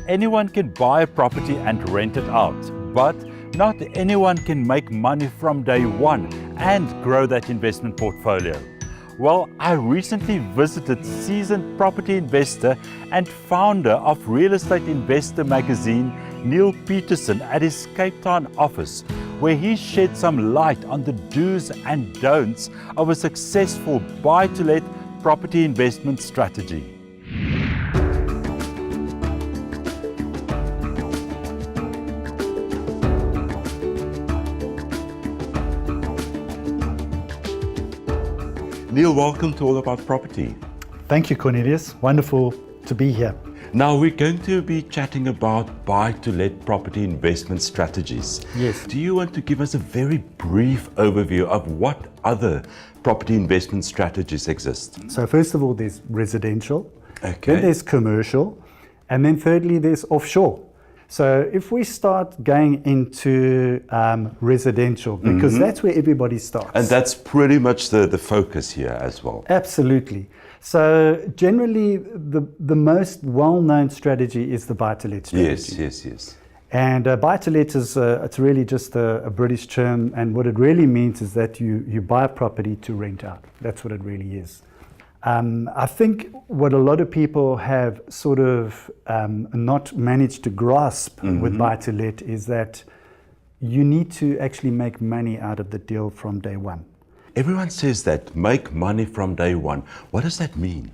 Anyone can buy a property and rent it out, but not anyone can make money from day one and grow that investment portfolio. Well, I recently visited seasoned property investor and founder of Real Estate Investor magazine, Neil Peterson, at his Cape Town office, where he shed some light on the do's and don'ts of a successful buy-to-let property investment strategy. Neil, welcome to All About Property. Thank you, Cornelius. Wonderful to be here. Now, we're going to be chatting about buy-to-let property investment strategies. Yes. Do you want to give us a very brief overview of what other property investment strategies exist? So first of all, there's residential, Okay. then there's commercial, and then thirdly, there's offshore. So if we start going into residential, because that's where everybody starts. And that's pretty much the focus here as well. Absolutely. So generally, the most well-known strategy is the buy-to-let strategy. Yes. And buy-to-let is it's really just a British term, and what it really means is that you buy a property to rent out. That's what it really is. I think what a lot of people have sort of not managed to grasp with buy-to-let is that you need to actually make money out of the deal from day one. Everyone says that, make money from day one. What does that mean?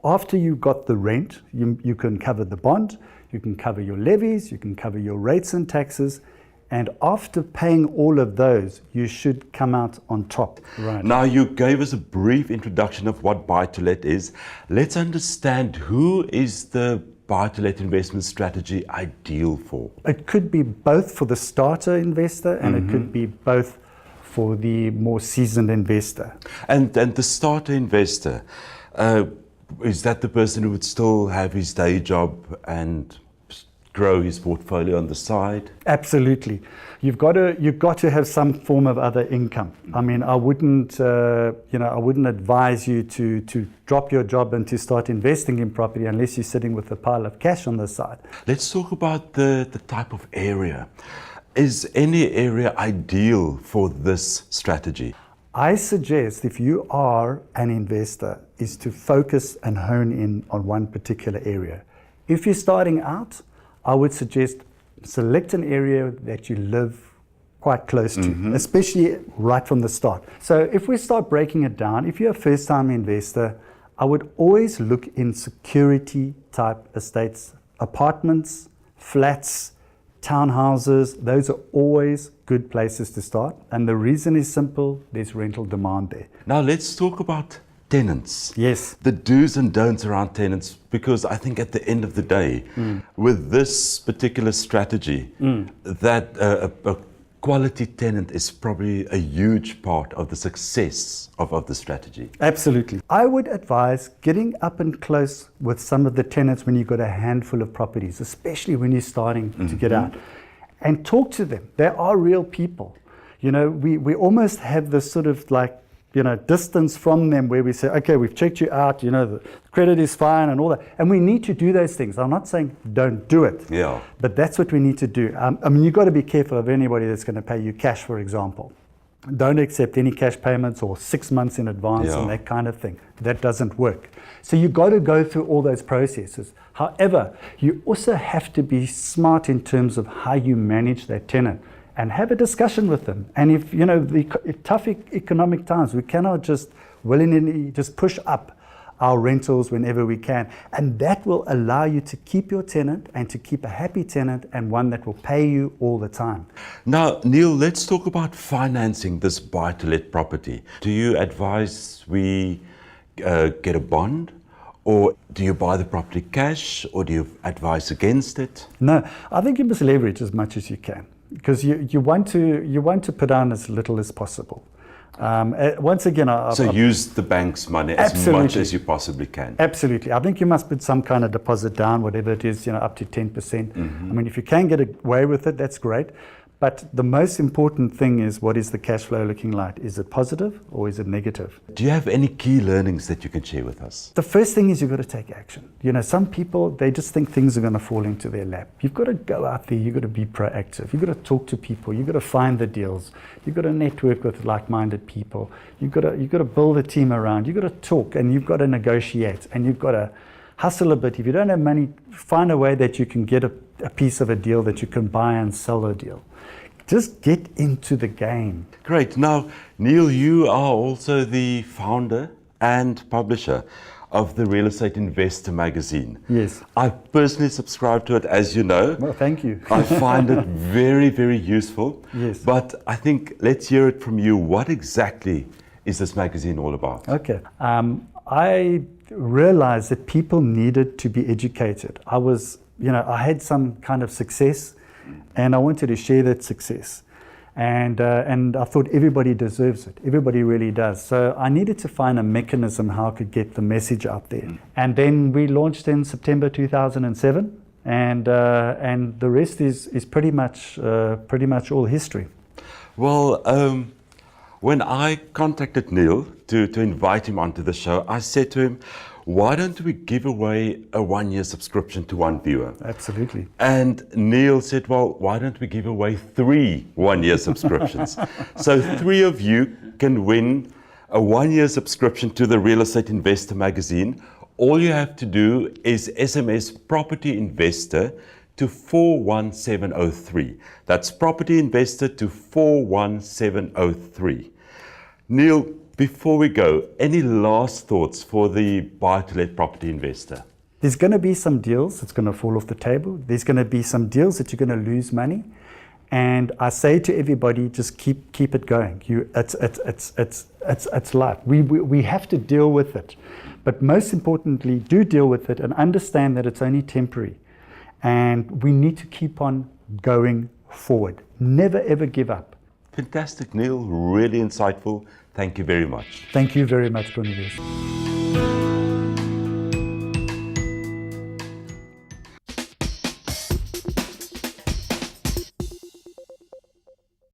After you've got the rent, you can cover the bond, you can cover your levies, you can cover your rates and taxes, and after paying all of those, you should come out on top. Right. Now, you gave us a brief introduction of what buy-to-let is. Let's understand, who is the buy-to-let investment strategy ideal for? It could be both for the starter investor and it could be both for the more seasoned investor. And the starter investor, is that the person who would still have his day job and grow his portfolio on the side? Absolutely. You've got to have some form of other income. I mean, I wouldn't advise you to drop your job and to start investing in property unless you're sitting with a pile of cash on the side. Let's talk about the type of area. Is any area ideal for this strategy? I suggest, if you are an investor, is to focus and hone in on one particular area. If you're starting out, I would suggest select an area that you live quite close to, especially right from the start. So if we start breaking it down, if you're a first-time investor, I would always look in security type estates, apartments, flats, townhouses. Those are always good places to start. And the reason is simple, there's rental demand there. Now let's talk about tenants. Yes. The do's and don'ts around tenants, because I think at the end of the day, with this particular strategy, that a quality tenant is probably a huge part of the success of the strategy. Absolutely. I would advise getting up and close with some of the tenants when you've got a handful of properties, especially when you're starting to get out, and talk to them. They are real people. You know, we almost have this sort of like, distance from them where we say, okay, we've checked you out, the credit is fine and all that. And we need to do those things. I'm not saying don't do it, but that's what we need to do. I mean, you've got to be careful of anybody that's going to pay you cash, for example. Don't accept any cash payments or 6 months in advance and that kind of thing. That doesn't work. So you've got to go through all those processes. However, you also have to be smart in terms of how you manage that tenant, and have a discussion with them. And if, the tough economic times, we cannot just willingly just push up our rentals whenever we can. And that will allow you to keep your tenant and to keep a happy tenant and one that will pay you all the time. Now, Neil, let's talk about financing this buy-to-let property. Do you advise we get a bond? Or do you buy the property cash? Or do you advise against it? No, I think you must leverage as much as you can, because you want to put down as little as possible. Once again, use the bank's money as much as you possibly can. Absolutely. I think you must put some kind of deposit down, whatever it is, up to 10%. I mean, if you can get away with it, that's great. But the most important thing is, what is the cash flow looking like? Is it positive or is it negative? Do you have any key learnings that you can share with us? The first thing is you've got to take action. You know, some people, they just think things are going to fall into their lap. You've got to go out there, you've got to be proactive. You've got to talk to people, you've got to find the deals. You've got to network with like-minded people. You've got to build a team around. You've got to talk, and you've got to negotiate, and you've got to hustle a bit. If you don't have money, find a way that you can get a piece of a deal, that you can buy and sell a deal. Just get into the game. Great. Now, Neil, you are also the founder and publisher of the Real Estate Investor magazine. Yes. I personally subscribe to it, as you know. Well, thank you. I find it very, very useful. Yes. But I think let's hear it from you. What exactly is this magazine all about? Okay. I realized that people needed to be educated. I had some kind of success, and I wanted to share that success. And I thought everybody deserves it. Everybody really does. So I needed to find a mechanism how I could get the message out there. And then we launched in September 2007, and the rest is pretty much all history. Well, when I contacted Neil to invite him onto the show, I said to him, why don't we give away a 1-year subscription to one viewer? Absolutely. And Neil said, well, why don't we give away 3 1-year subscriptions? So 3 of you can win a 1-year subscription to the Real Estate Investor magazine. All you have to do is SMS Property Investor to 41703. That's Property Investor to 41703. Neil, before we go, any last thoughts for the buy-to-let property investor? There's going to be some deals that's going to fall off the table. There's going to be some deals that you're going to lose money. And I say to everybody, just keep it going. It's life. We have to deal with it. But most importantly, do deal with it and understand that it's only temporary. And we need to keep on going forward. Never, ever give up. Fantastic, Neil. Really insightful. Thank you very much. Thank you very much, Cornelius.